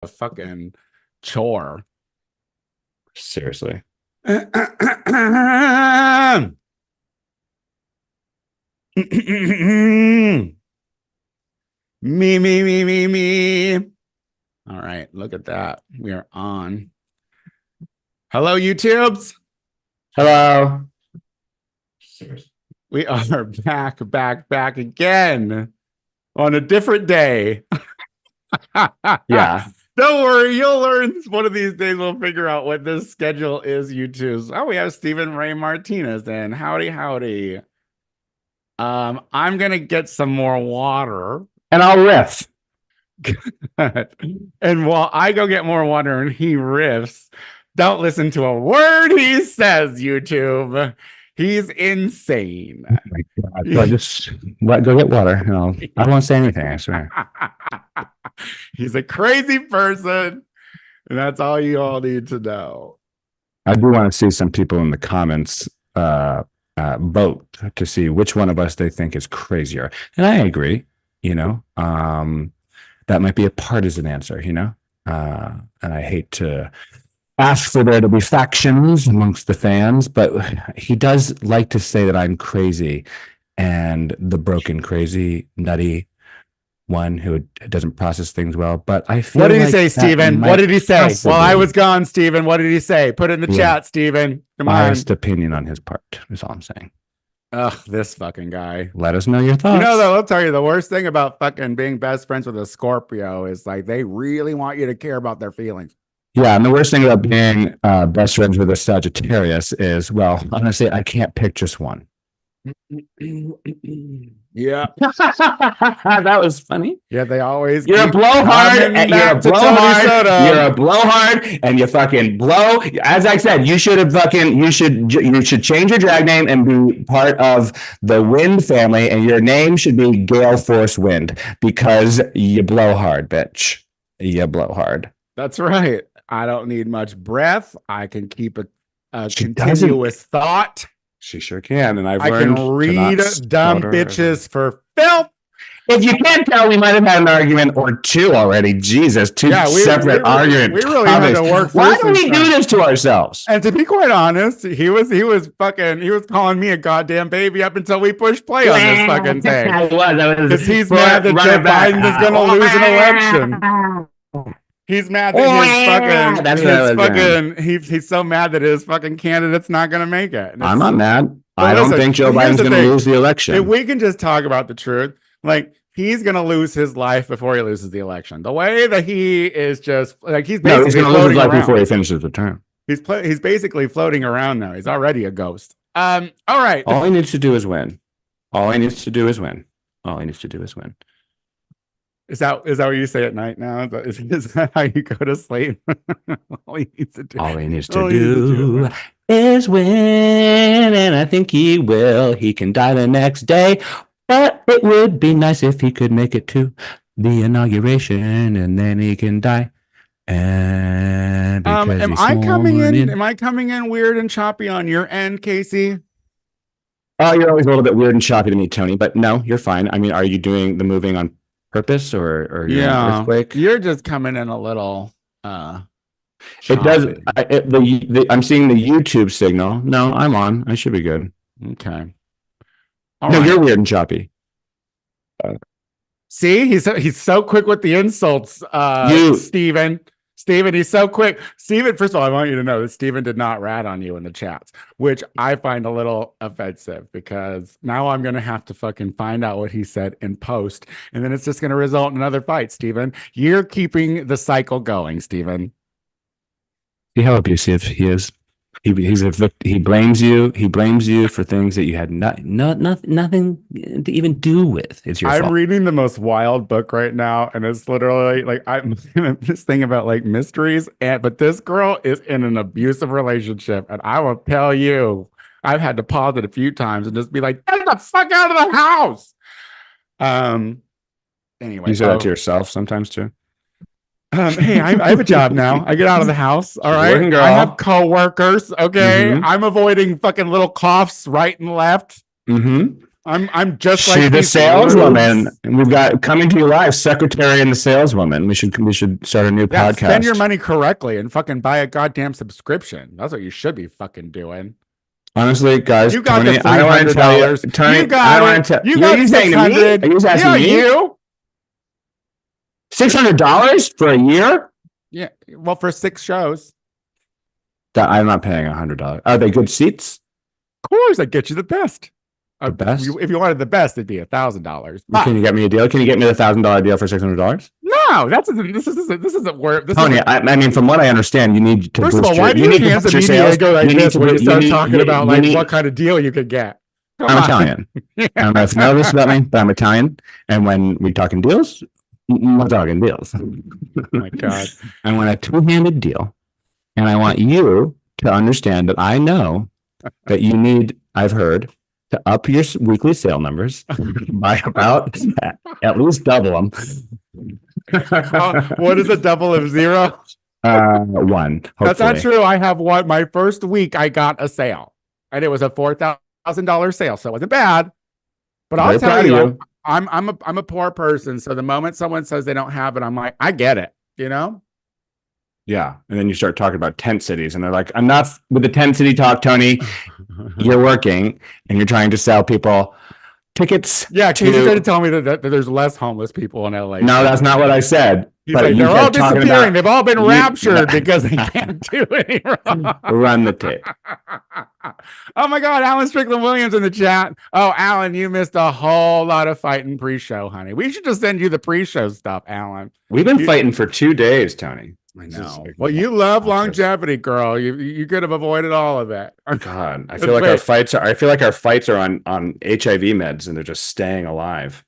a fucking chore. Seriously. Me. All right, look at that. We are on. Hello, YouTubes. Hello. We are back again on a different day. Yeah. Don't worry, you'll learn one of these days. We'll figure out what this schedule is, YouTubes. Oh, we have Stephen Ray Martinez in. Howdy. I'm gonna get some more water. And I'll riff. And while I go get more water and he riffs, don't listen to a word he says, YouTube. He's insane. Oh my God. So I just go get water. No, I won't say anything, I swear. He's a crazy person. And that's all you all need to know. I do want to see some people in the comments vote to see which one of us they think is crazier. And I agree, that might be a partisan answer, and I hate to ask for there to be factions amongst the fans, but he does like to say that I'm crazy and the broken, crazy, nutty one who doesn't process things well. But I feel what did he say, Stephen? What did he say? Possibly. While I was gone, Stephen, what did he say? Put it in the chat, Stephen. Come biased opinion on his part is all I'm saying. Ugh, this fucking guy. Let us know your thoughts. Though, I'll tell you, the worst thing about fucking being best friends with a Scorpio is like they really want you to care about their feelings. Yeah, and the worst thing about being best friends with a Sagittarius is, well, honestly, I can't pick just one. Yeah. That was funny. Yeah, they always. You're a blowhard. You're a blowhard, and you fucking blow. As I said, you should change your drag name and be part of the Wind family, and your name should be Gale Force Wind because you blow hard, bitch. You blow hard. That's right. I don't need much breath. I can keep a continuous thought. She sure can, and I can read dumb bitches for filth. If you can't tell, we might have had an argument or two already. Jesus, separate arguments. We really had to work. Why do we do this to ourselves? And to be quite honest, he was calling me a goddamn baby up until we pushed play on this fucking thing. Because he's mad that Joe Biden is going to lose an election. He's mad that he's so mad that his fucking candidate's not going to make it. I'm not mad. I don't think Joe Biden's going to lose the election. If we can just talk about the truth, like he's going to lose his life before he loses the election. The way that he is just like he's going to lose his life before he finishes the term. He's basically floating around now. He's already a ghost. All right. All he needs to do is win. Is that what you say at night now? Is that how you go to sleep? All he needs to do is win, and I think he will. He can die the next day, but it would be nice if he could make it to the inauguration, and then he can die. And am I coming in weird and choppy on your end, Casey? Oh, you're always a little bit weird and choppy to me, Tony. But no, you're fine. I mean, are you doing the moving on purpose or earthquake? You're just coming in a little it does I'm seeing the YouTube signal. No, I'm on. I should be good. Okay. Right. You're weird and choppy. See, he's so quick with the insults. Steven, he's so quick. Steven, first of all, I want you to know that Steven did not rat on you in the chats, which I find a little offensive because now I'm going to have to fucking find out what he said in post. And then it's just going to result in another fight, Steven. You're keeping the cycle going, Steven. See how abusive he is? He blames you. He blames you for things that you had nothing to even do with. It's your fault. I'm reading the most wild book right now, and it's literally like I'm this thing about like mysteries. But this girl is in an abusive relationship, and I will tell you, I've had to pause it a few times and just be like, "Get the fuck out of the house." Anyway, you say that to yourself sometimes too. Hey, I have a job now. I get out of the house. All right. I have coworkers. Okay. Mm-hmm. I'm avoiding fucking little coughs right and left. Mm-hmm. I'm just She's like the these saleswoman. lubes. And we've got coming to your life, secretary and the saleswoman. We should start a new podcast. Spend your money correctly and fucking buy a goddamn subscription. That's what you should be fucking doing. Honestly, guys, You got Tony, the I don't want to tell you. $300. Tony, You got it. You got you saying to me? 600. Are you asking me? You. $600 for a year? Yeah. Well, for 6 shows. I'm not paying $100. Are they good seats? Of course, I get you the best. The best? If you wanted the best, it'd be $1,000. Can you get me a deal? Can you get me the $1,000 deal for $600? No, this isn't where. Tony, I mean, from what I understand, you need to. First of all, why do your hands immediately go like this when you start talking about what kind of deal you could get? I'm Italian. I don't know if you know this about me, but I'm Italian. And when we talking deals, we're talking deals. Oh my God. I want a two-handed deal. And I want you to understand that I know that you need, I've heard, to up your weekly sale numbers by about at least double them. What is a double of 0? 1. Hopefully. That's not true. I have one. My first week, I got a sale, and it was a $4,000 sale, so it wasn't bad. But I'll tell you, I'm a poor person, so the moment someone says they don't have it, I'm like, I get it, you know. Yeah. And then you start talking about tent cities and they're like, enough with the tent city talk, Tony. You're working and you're trying to sell people tickets. Yeah. Casey's trying to tell me that there's less homeless people in LA. No, that's not what I said. But like, they're all disappearing. They've all been raptured because they can't do any wrong. Run the tape. Oh my God, Alan Strickland Williams in the chat. Oh, Alan, you missed a whole lot of fighting pre-show, honey. We should just send you the pre-show stuff, Alan. We've been fighting for 2 days, Tony. I know. Well, you love longevity, girl. You could have avoided all of it. God, I feel like our fights are on HIV meds and they're just staying alive.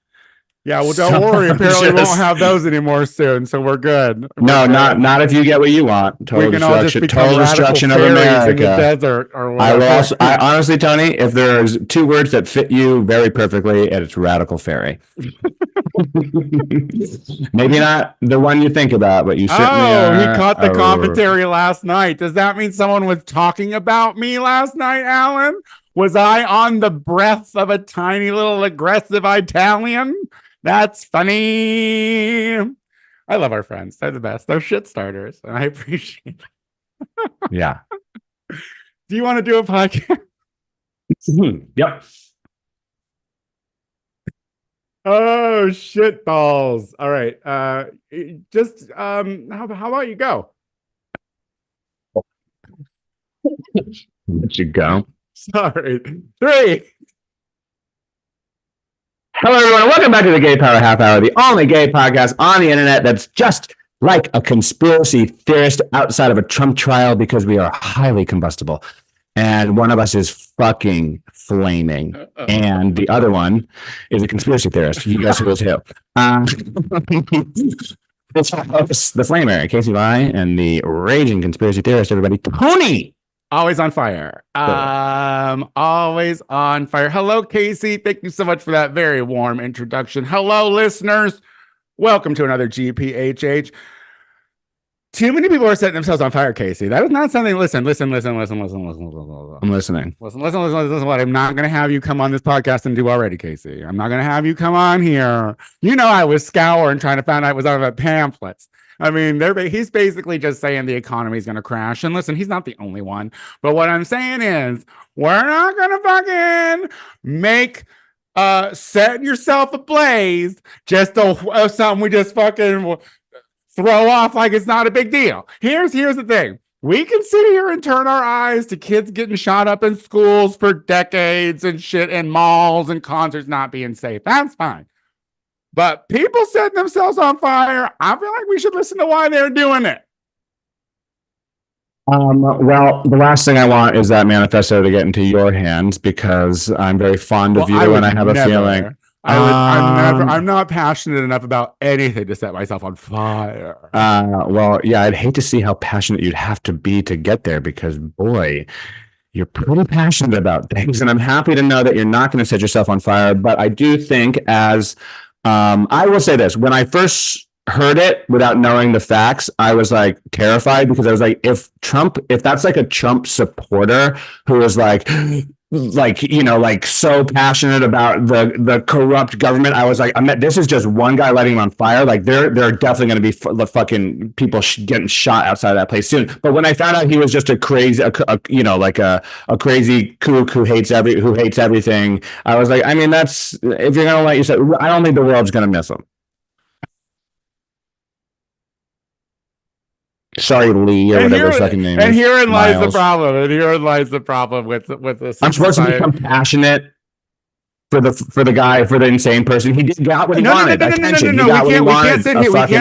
Yeah, well, don't worry. Apparently, we won't have those anymore soon, so we're good. No, not if you get what you want. Total destruction of America. In the desert or whatever. I honestly, Tony, if there's 2 words that fit you very perfectly, it's radical fairy. Maybe not the one you think about, but you certainly are. He caught the commentary last night. Does that mean someone was talking about me last night, Alan? Was I on the breath of a tiny little aggressive Italian? That's funny. I love our friends. They're the best. They're shit starters, and I appreciate it. Yeah. Do you want to do a podcast? Yep. Oh, shit balls. All right. Just how about you go? Let you go. Sorry. 3. Hello, everyone. Welcome back to the Gay Power Half Hour, the only gay podcast on the internet that's just like a conspiracy theorist outside of a Trump trial because we are highly combustible. And one of us is fucking flaming. And the other one is a conspiracy theorist. You guys will too. It's the flamer, Casey Vi, and the raging conspiracy theorist, everybody, Tony. Always on fire. Always on fire. Hello, Casey. Thank you so much for that very warm introduction. Hello, listeners. Welcome to another GPHH. Too many people are setting themselves on fire, Casey. That is not something. Listen. I'm listening. Listen. What I'm not going to have you come on this podcast and do already, Casey. I'm not going to have you come on here. You know, I was scouring trying to find out what was out of pamphlets. I mean, he's basically just saying the economy is going to crash. And listen, he's not the only one. But what I'm saying is, we're not going to fucking make setting yourself ablaze just something we just fucking throw off like it's not a big deal. Here's the thing. We can sit here and turn our eyes to kids getting shot up in schools for decades and shit, and malls and concerts not being safe. That's fine. But people setting themselves on fire, I feel like we should listen to why they're doing it. Well, the last thing I want is that manifesto to get into your hands because I'm very fond of you and I have a feeling. I'm not passionate enough about anything to set myself on fire. Well, yeah, I'd hate to see how passionate you'd have to be to get there because, boy, you're pretty passionate about things. And I'm happy to know that you're not going to set yourself on fire. But I do think I will say this, when I first heard it without knowing the facts, I was like terrified because I was like, if that's like a Trump supporter who was like, like, you know, like so passionate about the corrupt government. I was like, this is just one guy lighting on fire. Like there are definitely going to be fucking people getting shot outside of that place soon. But when I found out he was just a crazy, you know, like a crazy kook who hates everything, I was like, I mean, that's, if you're going to let yourself, I don't think the world's going to miss him. Sorry, Lee, or whatever his fucking name is. And herein lies the problem. And herein lies the problem with this. I'm supposed to become passionate for the insane person. He got what he wanted. No. We can't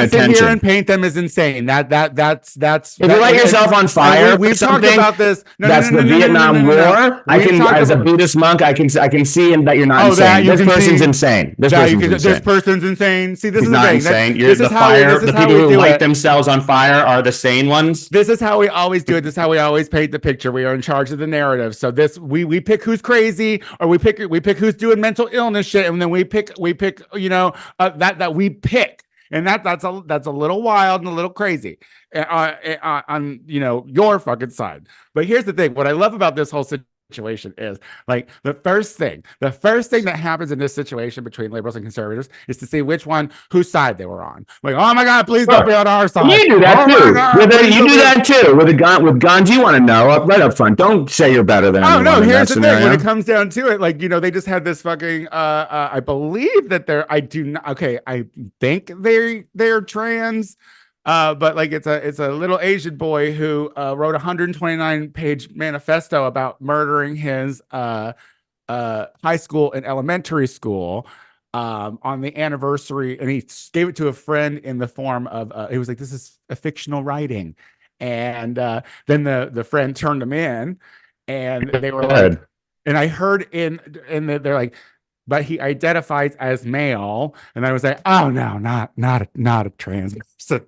sit here and paint them as insane. That's. If you light yourself on fire, we've talked about this. That's the Vietnam War. I can, as a Buddhist monk, I can see that you're not insane. This person's insane. This person's insane. See, this is not insane. You're the fire. The people who light themselves on fire are the sane ones. This is how we always do it. This is how we always paint the picture. We are in charge of the narrative. So we pick who's crazy, or we pick who's doing mental illness shit, and then we pick you know, that we pick, and that's a little wild and a little crazy on, you know, your fucking side. But here's the thing: what I love about this whole situation is, like, the first thing that happens in this situation between liberals and conservatives is to see whose side they were on. Like, oh my God, please don't be on our side. You do that too. You do that too with guns. You want to know right up front. Don't say you're better than anyone. Oh no, here's the thing. When it comes down to it, like, you know, they just had this fucking. I believe that I think they're trans. But like it's a little Asian boy who wrote a 129-page manifesto about murdering his high school and elementary school on the anniversary, and he gave it to a friend in the form of he was like, this is a fictional writing, and then the friend turned him in, and they were like, and I heard they're like, but he identifies as male, and I was like, oh no, not a trans person.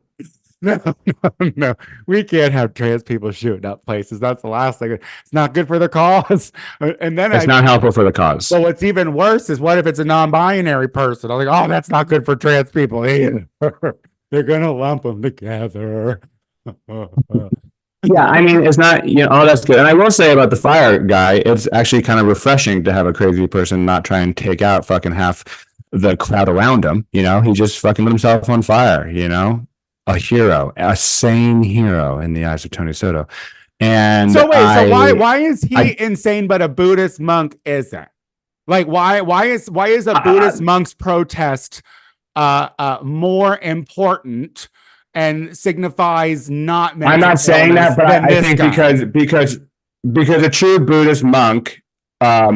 No, we can't have trans people shooting up places. That's the last thing. It's not good for the cause. And then it's not helpful for the cause. So what's even worse is, what if it's a non-binary person? I'm like, oh, that's not good for trans people either. They're gonna lump them together. Yeah, I mean, it's not, you know, oh, that's good. And I will say about the fire guy, it's actually kind of refreshing to have a crazy person not try and take out fucking half the crowd around him. You know, he just fucking lit himself on fire, you know? A hero, a sane hero in the eyes of Tony Soto. And so why is he insane, but a Buddhist monk isn't? Like, why is a Buddhist monk's protest more important and signifies not mental I'm not saying that, but I think because a true Buddhist monk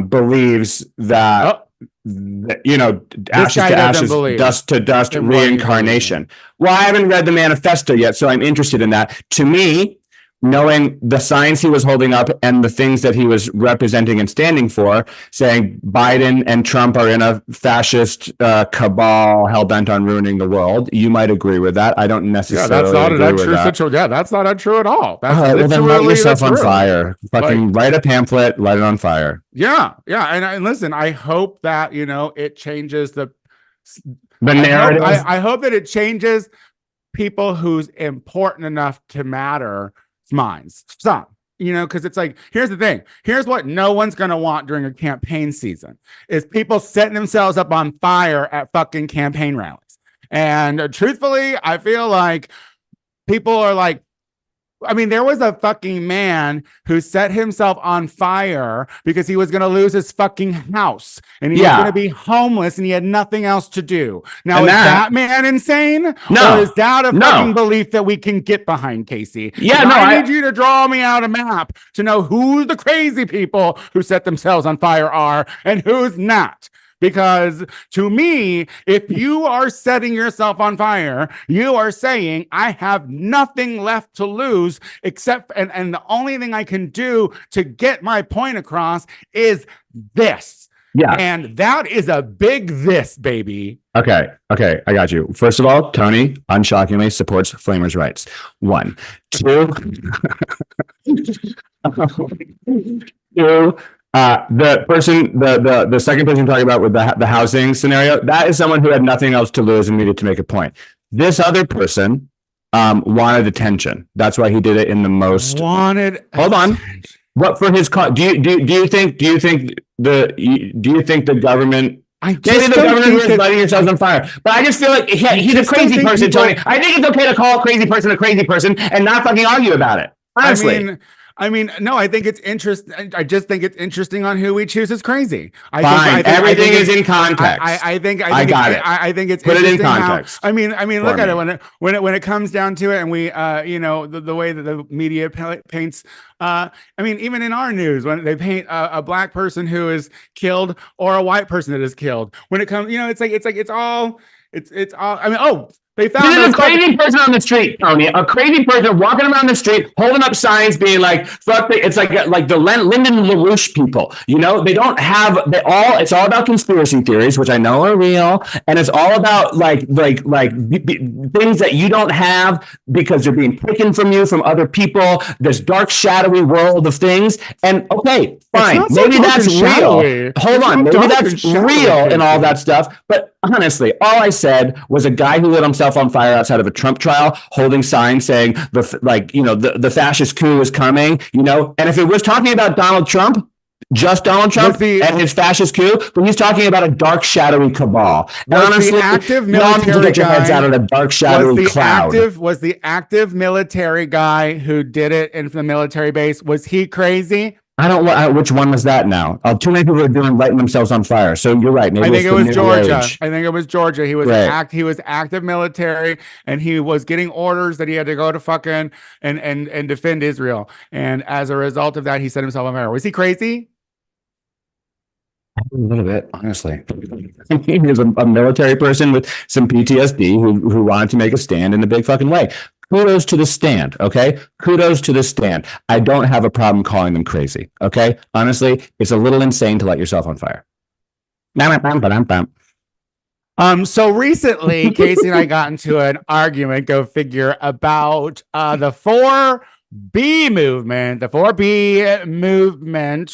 believes that you know, ashes to ashes, dust to dust, reincarnation. Well, I haven't read the manifesto yet, so I'm interested in that. To me, knowing the signs he was holding up and the things that he was representing and standing for, saying Biden and Trump are in a fascist cabal hell-bent on ruining the world. You might agree with that. I don't necessarily agree with that. Yeah, that's not untrue at all. That's well, then light yourself on fire. Fucking write a pamphlet, light it on fire. Yeah. And listen, I hope that, you know, it changes the narrative. I hope that it changes people who's important enough to matter minds. Some, you know, because it's like, here's the thing. Here's what no one's going to want during a campaign season is people setting themselves up on fire at fucking campaign rallies. And truthfully, I feel like people are like, I mean, there was a fucking man who set himself on fire because he was going to lose his fucking house and he was going to be homeless and he had nothing else to do. Now, is that man insane? No. Or is that a fucking belief that we can get behind, Casey? Yeah, I need you to draw me out a map to know who the crazy people who set themselves on fire are and who's not. Because to me, if you are setting yourself on fire, you are saying, I have nothing left to lose except, and the only thing I can do to get my point across is this. Yeah. And that is a big this, baby. Okay. I got you. First of all, Tony, unshockingly, supports Flamers' rights. 1. 2. 2. The second person talking about with the housing scenario, that is someone who had nothing else to lose and needed to make a point. This other person wanted attention. That's why he did it in the most. Hold What for his cause? Do you think the government? Maybe the government is lighting yourselves on fire, but I just feel like he's a crazy person, Tony. I think it's okay to call a crazy person and not fucking argue about it. Honestly. I mean, no, I think it's interesting. I just think it's interesting on who we choose as crazy. I think everything is in context. I think it's put it in context. I mean, look at it when it comes down to it, and we, the way that the media paints. I mean, even in our news, when they paint a black person who is killed or a white person that is killed, when it comes, it's all. I mean, they found a crazy person on the street, Tony. A crazy person walking around the street, holding up signs, being like, "Fuck!" It's like the Lyndon LaRouche people. You know, they don't have. It's all about conspiracy theories, which I know are real, and it's all about like things that you don't have because they're being taken from you from other people. This dark, shadowy world of things. And okay, fine, maybe that's real. Hold on, maybe that's real and all that stuff. But honestly, all I said was a guy who lit himself on fire outside of a Trump trial, holding signs saying the fascist coup is coming. And if it was talking about Donald Trump, just Donald Trump and his fascist coup, but he's talking about a dark, shadowy cabal. And honestly, the active military get your heads out of the dark, shadowy cloud. Was the active military guy who did it in the military base? Was he crazy? I don't know which one was that now. Too many people are lighting themselves on fire. So you're right. Maybe I think it was Georgia. I think it was Georgia. He was he was active military, and he was getting orders that he had to go to fucking and defend Israel. And as a result of that, he set himself on fire. Was he crazy? A little bit, honestly. He was a military person with some PTSD who wanted to make a stand in a big fucking way. Kudos to the stand, okay? Kudos to the stand. I don't have a problem calling them crazy, okay? Honestly, it's a little insane to light yourself on fire. So recently, Casey and I got into an argument, go figure, about the 4B movement,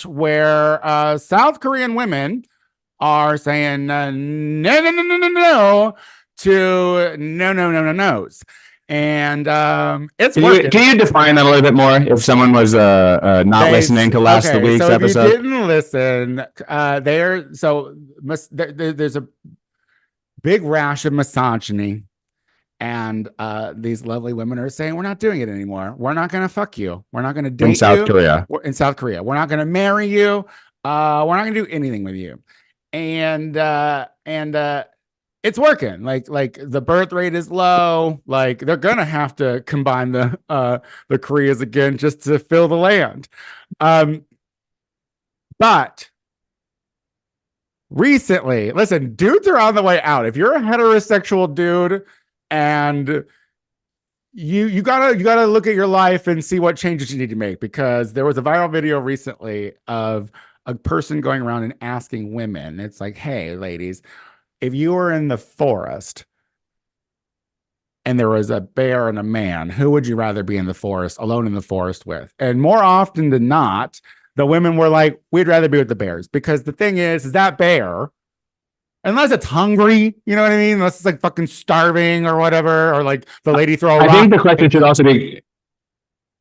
where South Korean women are saying no to no's. And it's can you define that a little bit more if someone was not listening to last week's episode? If you didn't listen, there's a big rash of misogyny, and these lovely women are saying, we're not doing it anymore. We're not going to fuck you. We're not going to date in South Korea. In South Korea. We're not going to marry you. We're not going to do anything with you. And it's working. Like the birth rate is low. Like they're gonna have to combine the Koreas again just to fill the land. But recently, listen, dudes are on the way out. If you're a heterosexual dude and you gotta look at your life and see what changes you need to make, because there was a viral video recently of a person going around and asking women. It's like, hey, ladies, if you were in the forest and there was a bear and a man, who would you rather be in the forest, alone in the forest with? And more often than not, the women were like, we'd rather be with the bears, because the thing is that bear, unless it's hungry, you know what I mean? Unless it's like fucking starving or whatever, or like the lady throw a rock. I think the question should also be,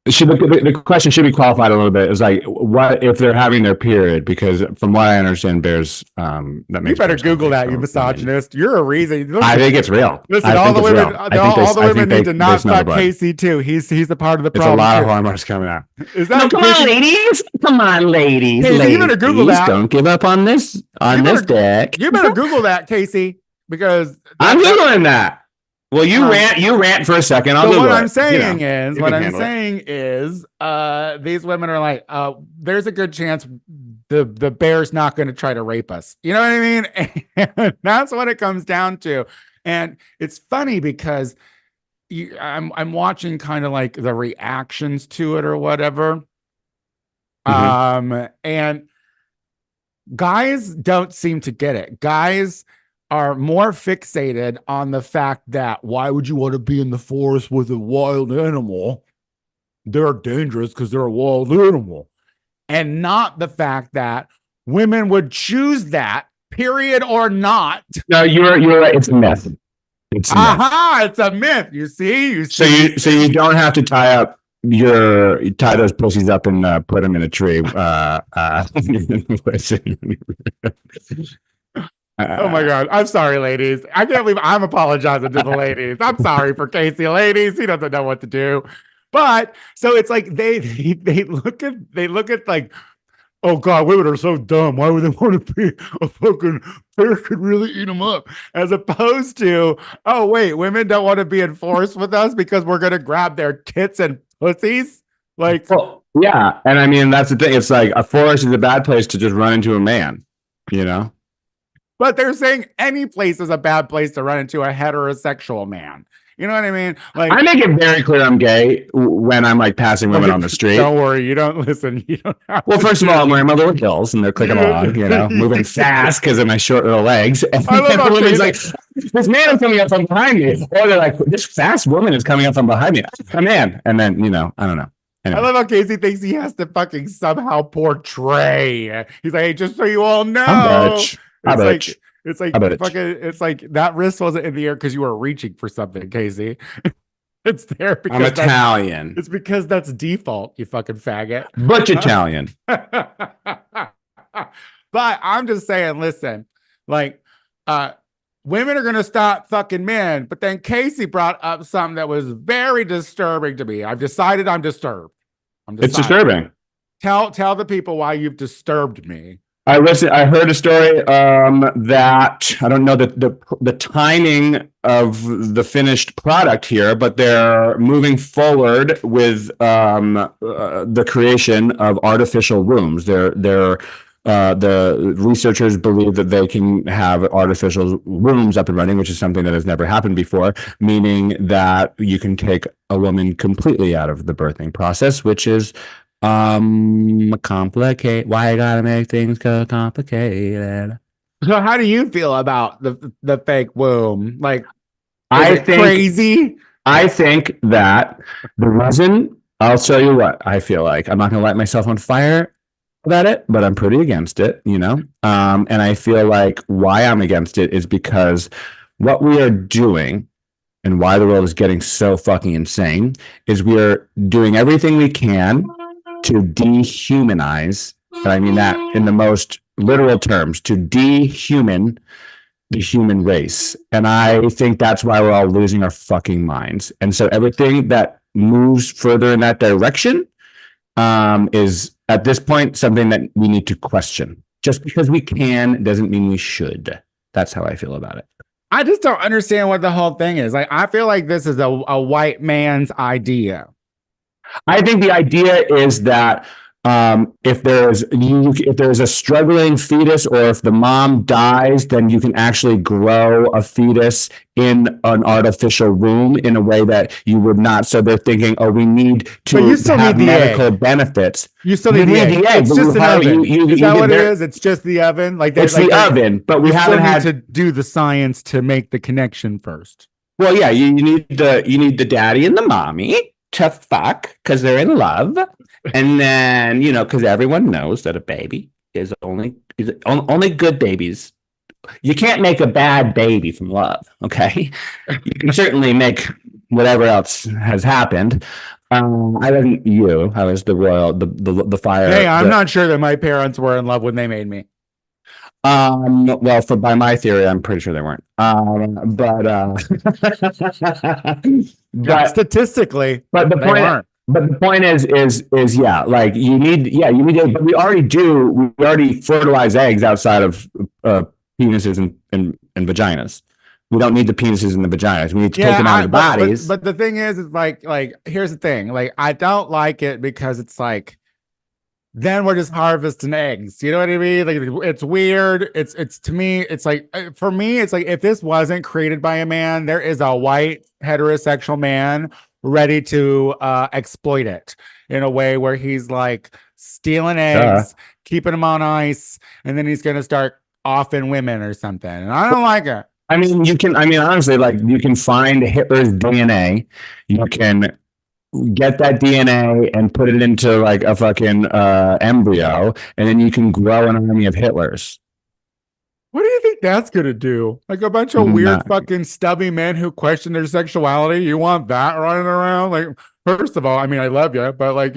the question should be qualified a little bit. Is like, what if they're having their period? Because from what I understand, bears, that makes you better Google that, you misogynist. You're a reason. Listen, I think it's real. Listen, all the women need to not fuck Casey too. He's a part of the problem. It's a lot of hormones coming out. Is that come on, ladies? Come on, ladies. Casey, you better Google that. Don't give up on this deck. You better Google that, Casey, because I'm Googling that. Well, you rant for a second. What I'm saying is, these women are like, there's a good chance the bear's not going to try to rape us. You know what I mean? And that's what it comes down to. And it's funny because I'm watching kind of like the reactions to it or whatever. And guys don't seem to get it. Guys are more fixated on the fact that, why would you want to be in the forest with a wild animal? They're dangerous because they're a wild animal. And not the fact that women would choose that, period or not. No, you're right. It's a myth. It's a myth. You see? So you don't have to tie up you tie those pussies up and put them in a tree. Oh my God. I'm sorry, ladies. I can't believe I'm apologizing to the ladies. I'm sorry for Casey, ladies. He doesn't know what to do. But so it's like they look at like, oh God, women are so dumb. Why would they want to be a fucking bear could really eat them up? As opposed to, oh wait, women don't want to be enforced with us because we're gonna grab their tits and pussies. Like, well, yeah, and I mean that's the thing. It's like a forest is a bad place to just run into a man, you know. but they're saying any place is a bad place to run into a heterosexual man. You know what I mean? Like, I make it very clear I'm gay when I'm like passing women on the street. Don't worry, you don't listen. You don't have well, first of all, I'm wearing my little heels and they're clicking along, you know, moving fast because of my short little legs. And the woman's like, this man is coming up from behind me. Or they're like, this fast woman is coming up from behind me. A man. And then, you know, I don't know. Anyway. I love how Casey thinks he has to fucking somehow portray. He's like, hey, just so you all know. It's like fucking. It's like that wrist wasn't in the air because you were reaching for something, Casey. It's there because I'm Italian. It's because that's default, you fucking faggot. Butch Italian. But I'm just saying, listen, like, women are gonna stop fucking men. But then Casey brought up something that was very disturbing to me. I've decided I'm disturbed. It's disturbing. Tell the people why you've disturbed me. I heard a story that I don't know the timing of the finished product here, but they're moving forward with the creation of artificial wombs. The researchers believe that they can have artificial wombs up and running, which is something that has never happened before, meaning that you can take a woman completely out of the birthing process, which is complicate. Why I gotta make things so complicated? So how do you feel about the fake womb? Like, I think crazy. I think that the reason, I'll tell you what I feel like. I'm not gonna light myself on fire about it, but I'm pretty against it, you know. And I feel like why I'm against it is because what we are doing and why the world is getting so fucking insane is we are doing everything we can to dehumanize, and I mean that in the most literal terms, to dehuman the human race. And I think that's why we're all losing our fucking minds. And so everything that moves further in that direction is at this point something that we need to question. Just because we can doesn't mean we should. That's how I feel about it. I just don't understand what the whole thing is. Like, I feel like this is a white man's idea. I think the idea is that if there's a struggling fetus, or if the mom dies, then you can actually grow a fetus in an artificial womb in a way that you would not. So they're thinking, oh, we need to have medical benefits. You still need the egg. It's just an oven. Is that what it is? It's just the oven. Like, it's the oven, but we haven't had to do the science to make the connection first. Well, yeah, you need the daddy and the mommy to fuck because they're in love, and then, you know, because everyone knows that a baby is only good babies. You can't make a bad baby from love. Okay, you can certainly make whatever else has happened. I wasn't you. I was the royal, the fire. Hey, I'm not sure that my parents were in love when they made me. Well, by my theory, I'm pretty sure they weren't. But statistically, but the point is, yeah, like you need it, but we already fertilize eggs outside of penises and vaginas. We don't need the penises and the vaginas. We need to take them out of the bodies. But the thing is like, here's the thing. Like, I don't like it because it's like, then we're just harvesting eggs. You know what I mean? Like, it's weird. It's to me, it's like, for me, it's like, if this wasn't created by a man, there is a white heterosexual man ready to exploit it in a way where he's like stealing eggs, keeping them on ice, and then he's gonna start offing women or something. And I don't like it. I mean, honestly, like, you can find Hitler's DNA. You can get that DNA and put it into like a fucking embryo, and then you can grow an army of Hitlers. What do you think that's gonna do? Like a bunch of weird Not, fucking stubby men who question their sexuality. You want that running around? Like, first of all, I mean, I love you, but like,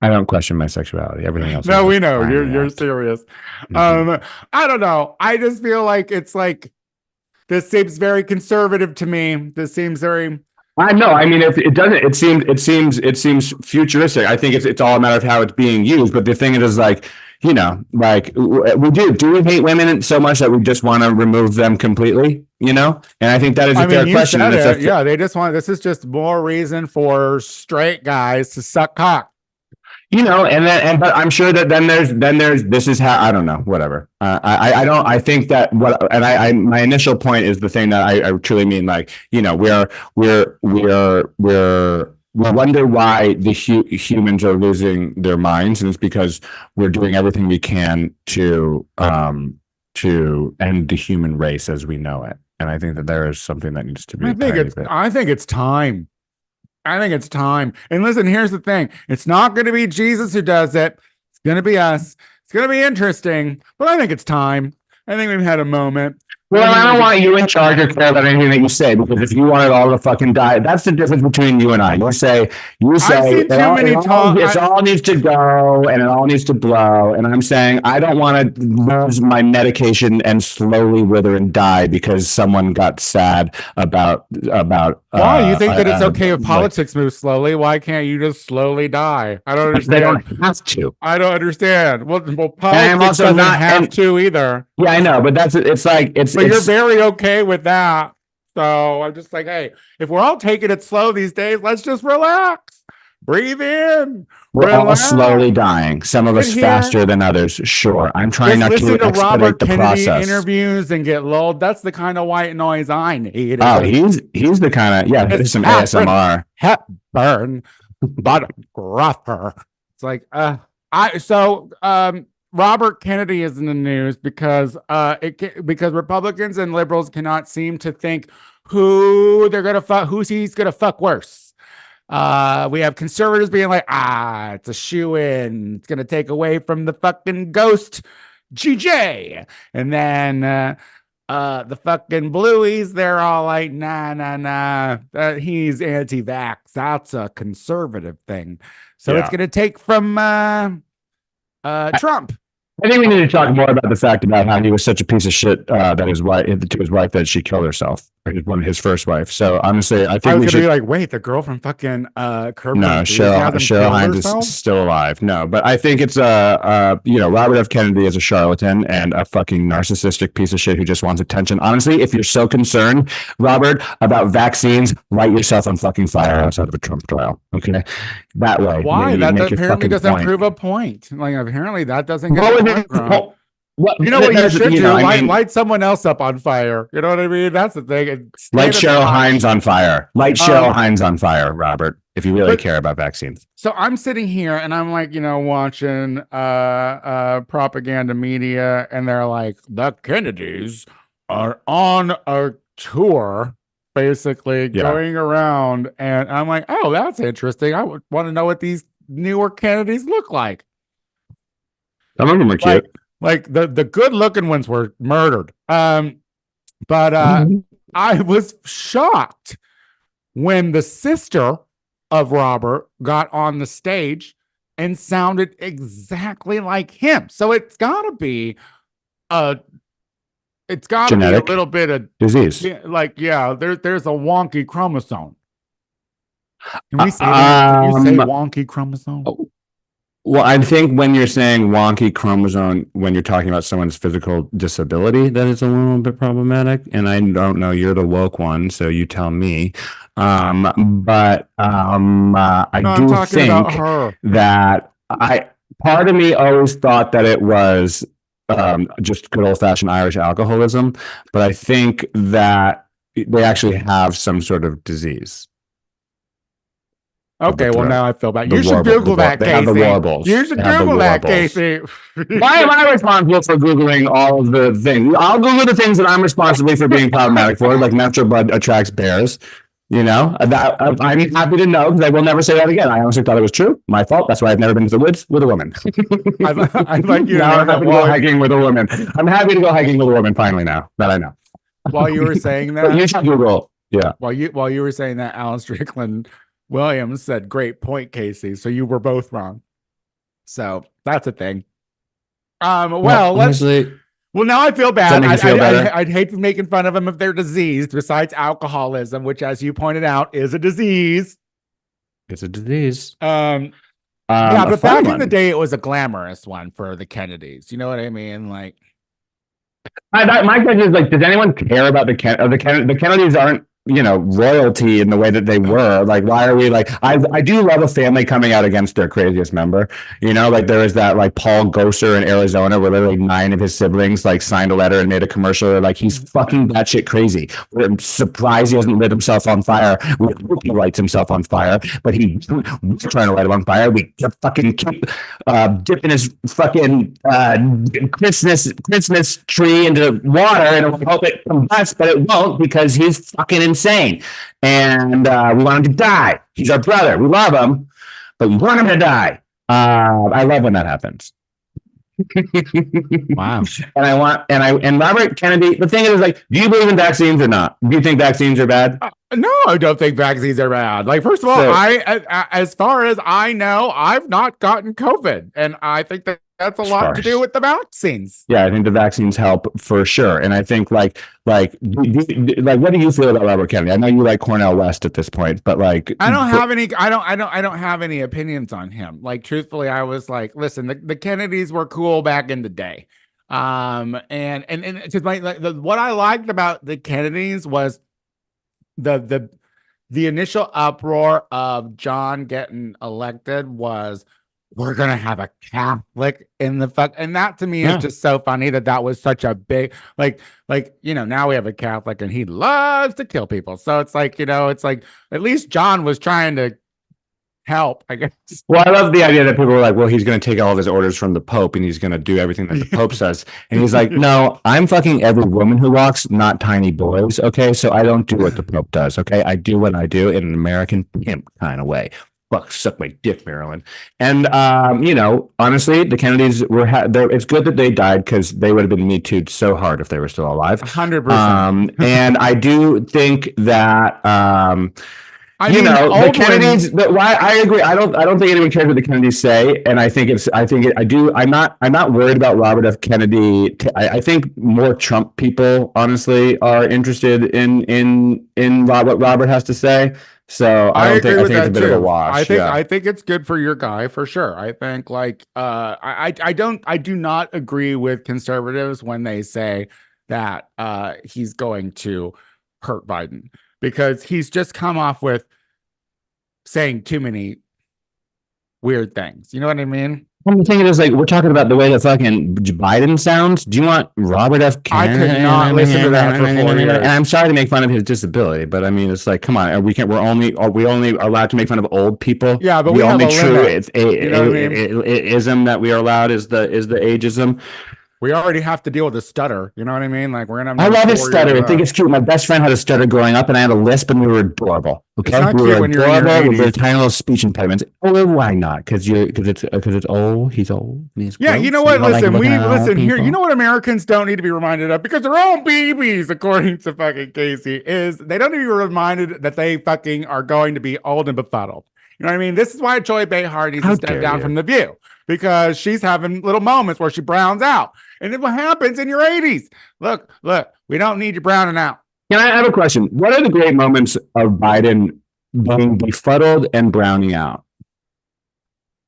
I don't question my sexuality. Everything else is no, we just know fine. you're serious. Mhm. I don't know. I just feel like it's like this seems very conservative to me. This seems very. I know. I mean, if it doesn't, it seems futuristic. I think it's all a matter of how it's being used. But the thing is, like, you know, like we do we hate women so much that we just want to remove them completely? You know, and I think that is a I fair mean, you question. said And it. Yeah, they just want. This is just more reason for straight guys to suck cock. you know, but I'm sure that then there's this is how I don't know, whatever. I don't. I think that my initial point is the thing that I truly mean. Like, you know, we wonder why the humans are losing their minds, and it's because we're doing everything we can to end the human race as we know it. And I think that there is something that needs to be. I think it's time. I think it's time. And listen, here's the thing. It's not going to be Jesus who does it. It's going to be us. It's going to be interesting, but I think it's time. I think we've had a moment. Well, I don't want you in charge or care about anything that you say, because if you want it all to fucking die, that's the difference between you and I. You say I've seen too many it all needs to go and it all needs to blow. And I'm saying I don't want to lose my medication and slowly wither and die because someone got sad about. Why? You think that it's okay if politics move slowly? Why can't you just slowly die? I don't understand. They don't have to. I don't understand. Well, politics also doesn't not have to either. Yeah, I know, but it's But you're very okay with that. So I'm just like, hey, if we're all taking it slow these days, let's just relax. Breathe in. We're all slowly dying. Some of us faster than others. Sure. I'm trying not to expedite Robert the Kennedy process. Interviews and get lulled. That's the kind of white noise I need. Oh, he's the kind of, yeah, there's some ASMR. Hepburn, but gruffer. It's like, Robert Kennedy is in the news because because Republicans and liberals cannot seem to think who they're gonna fuck, he's gonna fuck worse. We have conservatives being like, it's a shoe-in. It's gonna take away from the fucking ghost GJ, and then the fucking blueies, they're all like, nah, he's anti-vax. That's a conservative thing. So it's gonna take from Trump. I think we need to talk more about the fact about how he was such a piece of shit that to his wife that she killed herself, or his first wife. So honestly, I think we should be like, wait, the girl from fucking Curb. No, Cheryl Hines is still alive. No, but I think it's Robert F. Kennedy is a charlatan and a fucking narcissistic piece of shit who just wants attention. Honestly, if you're so concerned, Robert, about vaccines, light yourself on fucking fire outside of a Trump trial. Okay, that way. Why? That apparently doesn't prove a point. Like apparently that doesn't get. Well, you know what you should do? Light someone else up on fire. You know what I mean? That's the thing. Light Cheryl Hines on fire. Light Cheryl Hines on fire, Robert, if you really care about vaccines. So I'm sitting here and I'm like, watching propaganda media, and they're like, the Kennedys are on a tour, basically going around. And I'm like, oh, that's interesting. I would want to know what these newer Kennedys look like. Some of them are cute. Like the good looking ones were murdered. But I was shocked when the sister of Robert got on the stage and sounded exactly like him. So it's gotta be a little bit of disease. Like, there's a wonky chromosome. Can we say that? Can you say wonky chromosome? Well, I think when you're saying wonky chromosome, when you're talking about someone's physical disability, that is a little bit problematic. And I don't know, you're the woke one, so you tell me. I do think that part of me always thought that it was just good old-fashioned Irish alcoholism, but I think that they actually have some sort of disease. Okay, well now I feel bad. You should Google that, Casey. You should Google that, Casey. Why am I responsible for Googling all of the things? I'll Google the things that I'm responsible for being problematic for, like natural blood attracts bears. You know, I'm happy to know because I will never say that again. I honestly thought it was true. My fault. That's why I've never been to the woods with a woman. I'd like you to now know I'm happy to go hiking with a woman. I'm happy to go hiking with a woman finally now that I know. While you were saying that, you should Google. Yeah. While you were saying that, Alan Strickland Williams said, "Great point, Casey." So you were both wrong. So that's a thing. Well, honestly, well, now I feel bad. I'd hate making fun of them if they're diseased, besides alcoholism, which, as you pointed out, is a disease. It's a disease. Yeah, but back in the day, it was a glamorous one for the Kennedys. You know what I mean? Like, my question is, like, does anyone care about the Kennedys aren't, you know, royalty in the way that they were. Like, why are we like, I do love a family coming out against their craziest member. You know, like there is that like Paul Gosar in Arizona where literally 9 of his siblings like signed a letter and made a commercial. Like he's fucking batshit crazy. We're surprised he hasn't lit himself on fire. We hope he lights himself on fire, but we're trying to light him on fire. We fucking keep dipping his fucking Christmas tree into water and we hope it combusts, but it won't because he's fucking insane. And we want him to die. He's our brother. We love him, but we want him to die. I love when that happens. Wow. And Robert Kennedy, the thing is, like, do you believe in vaccines or not? Do you think vaccines are bad? No, I don't think vaccines are bad. Like, first of all, as far as I know, I've not gotten COVID, and I think that that's a lot to do with the vaccines. Yeah, I think the vaccines help for sure. And I think like, what do you feel about Robert Kennedy? I know you like Cornel West at this point, but like, I don't have any opinions on him. Like, truthfully, I was like, listen, the Kennedys were cool back in the day. And because what I liked about the Kennedys was the initial uproar of John getting elected was, we're gonna have a Catholic in the fuck, and that to me is just so funny that was such a big like you know, now we have a Catholic and he loves to kill people, so it's like, you know, it's like at least John was trying to help, I guess. Well, I love the idea that people were like, well, he's going to take all of his orders from the Pope and he's going to do everything that the Pope says. And he's like, no, I'm fucking every woman who walks, not tiny boys. Okay. So I don't do what the Pope does. Okay. I do what I do in an American pimp kind of way. Fuck, suck my dick, Marilyn. And, you know, honestly, the Kennedys were, it's good that they died because they would have been Me Too'd so hard if they were still alive. 100%. And I do think that, the Kennedys. Why I agree. I don't think anyone cares what the Kennedys say, and I'm not worried about Robert F. Kennedy. I think more Trump people, honestly, are interested in what Robert has to say. So I think it's a bit of a wash. I think it's good for your guy for sure. I think like I do not agree with conservatives when they say that he's going to hurt Biden, because he's just come off with saying too many weird things. You know what I mean? I'm thinking is like, we're talking about the way that fucking Biden sounds. Do you want Robert F. Kennedy? I could not listen to that for 4 years. And I'm sorry to make fun of his disability, but I mean, it's like, come on, are we only allowed to make fun of old people? Yeah, but the only true ism that we are allowed is the ageism. We already have to deal with a stutter. You know what I mean? Like, we're gonna have. I love his stutter. I think it's cute. My best friend had a stutter growing up, and I had a lisp, and we were adorable. Okay, we were adorable with tiny little speech impediments. Oh, well, why not? Because it's old. He's old. He's yeah, gross. you know what? Listen, here. You know what Americans don't need to be reminded of, because they're all babies, according to fucking Casey, is they don't need to be reminded that they fucking are going to be old and befuddled. You know what I mean? This is why Joy Behar needs to step down from The View, because she's having little moments where she browns out. And then what happens in your 80s? Look, we don't need you browning out. Can I have a question? What are the great moments of Biden being befuddled and browning out?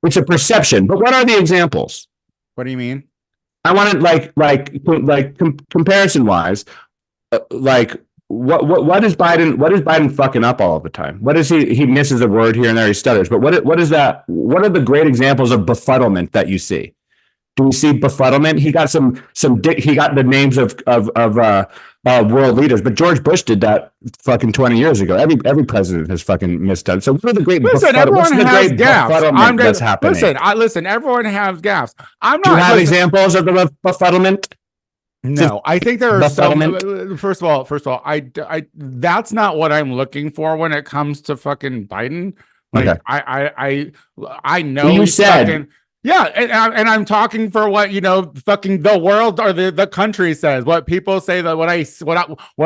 It's a perception, but what are the examples? What do you mean? I want it comparison wise, what is Biden fucking up all of the time? What is he misses a word here and there, he stutters. But what is that? What are the great examples of befuddlement that you see? Do we see befuddlement? He got he got the names of world leaders, but George Bush did that fucking 20 years ago. Every president has fucking misdone. So what are the great everyone has gaffes. That's happening? Listen, everyone has gaffes. I'm not. Do you have examples of the befuddlement? No, I think there are befuddlement? some. First of all, I that's not what I'm looking for when it comes to fucking Biden. Like, Okay. I know You he's said fucking yeah, and I'm talking for what fucking the world or the country says. What people say, that what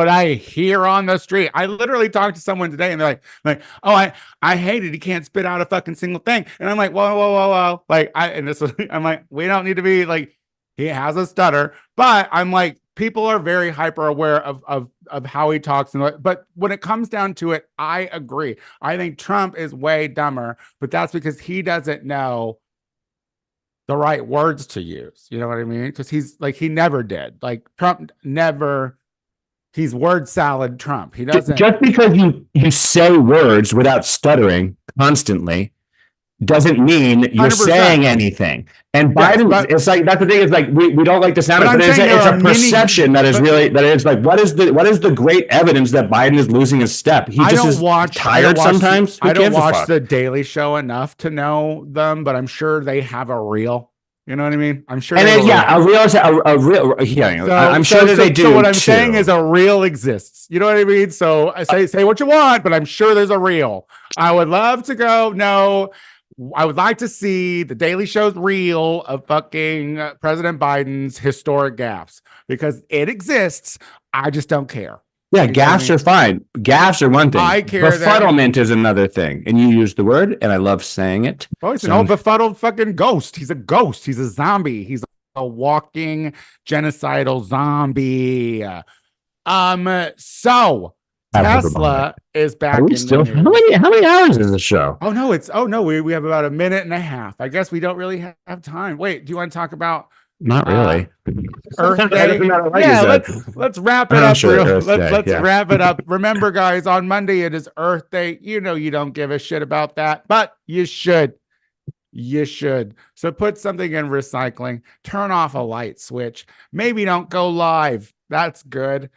I hear on the street. I literally talked to someone today, and they're like, oh, I hate it. He can't spit out a fucking single thing, and I'm like, whoa. Like I'm like, we don't need to be like. He has a stutter, but I'm like, people are very hyper aware of how he talks. But when it comes down to it, I agree. I think Trump is way dumber, but that's because he doesn't know the right words to use. You know what I mean? Because he never did. Like Trump never. He's word salad Trump. He doesn't. just because you say words without stuttering constantly doesn't mean you're 100%. saying anything. And Biden, yes, it's like, that's the thing, is like we don't like the sound of it, but it's a perception that is really, that is like, what is the great evidence that Biden is losing his step? He just is tired sometimes. I don't watch the Daily Show enough to know them, but I'm sure they have a reel. You know what I mean? I'm sure. And a real. Yeah, I'm sure that they do. So what I'm saying is a reel exists. You know what I mean? So I say what you want, but I'm sure there's a reel. I would love to go. No, I would like to see the Daily Show's reel of fucking President Biden's historic gaffes because it exists. I just don't care. Yeah, gaffes are fine. Gaffes are one thing. I care. Befuddlement is another thing. And you use the word, and I love saying it. Oh, he's an old befuddled fucking ghost. He's a ghost. He's a zombie. He's a walking genocidal zombie. So Tesla is back in still, how many hours is the show? Oh no, we have about a minute and a half. I guess we don't really have time. Wait, do you want to talk about not really Earth Day? Yeah, let's wrap it up. Let's wrap it up. Remember, guys, on Monday it is Earth Day. You know you don't give a shit about that, but you should. You should. So put something in recycling. Turn off a light switch. Maybe don't go live. That's good.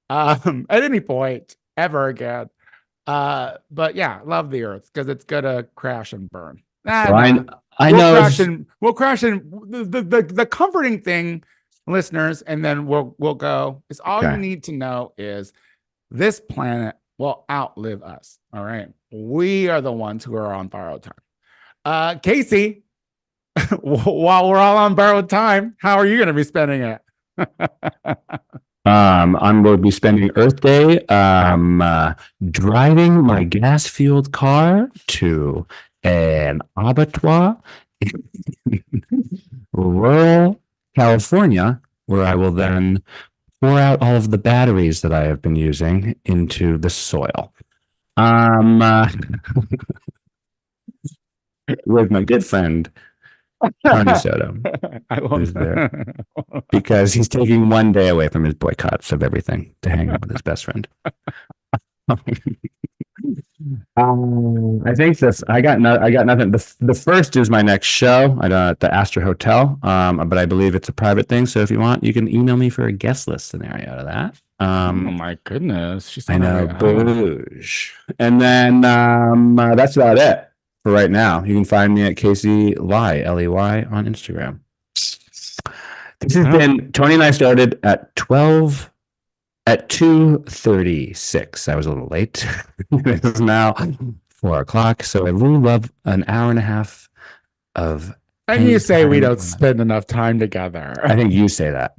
At any point ever again. But yeah, love the Earth because it's gonna crash and burn. I know. We'll crash in. The comforting thing, listeners, and then we'll go. Is all you need to know is this planet will outlive us. All right, we are the ones who are on borrowed time. Casey, while we're all on borrowed time, how are you going to be spending it? I'm going to be spending Earth Day driving my gas-fueled car to an abattoir in rural California, where I will then pour out all of the batteries that I have been using into the soil. With my good friend Tony Soto, who's there because he's taking one day away from his boycotts of everything to hang out with his best friend. I think I got nothing. The first is my next show at the Astor Hotel, but I believe it's a private thing. So if you want, you can email me for a guest list scenario out of that. Oh my goodness, I know, boosh. And then that's about it for right now. You can find me at Casey Ley, Ley on Instagram. This has been Tony and I started at 2:36. I was a little late. It is now 4:00. So I really love an hour and a half of. And you say we don't spend enough time together. I think you say that.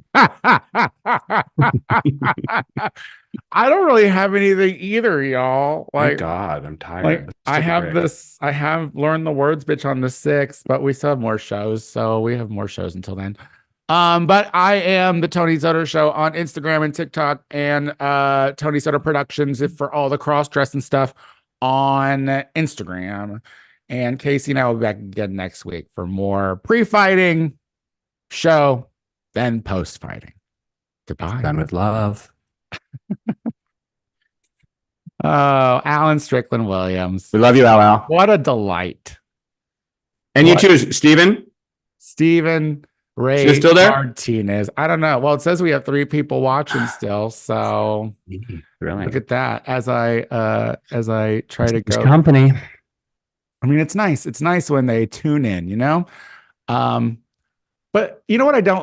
I don't really have anything either, y'all. Like, God, I'm tired. Like, I have learned the words bitch on the 6th, but we still have more shows. So we have more shows until then. But I am the Tony Soto Show on Instagram and TikTok, and Tony Soto Productions for all the cross-dressing stuff on Instagram. And Casey and I will be back again next week for more pre-fighting show, then post-fighting. Goodbye. Done with love. Oh, Alan Strickland Williams. We love you, Al. What a delight. And you too, Stephen. Ray still there? Martinez. I don't know. Well, it says we have 3 people watching still. So really? Look at that. As I try to go company. I mean, it's nice. It's nice when they tune in, you know? But you know what I don't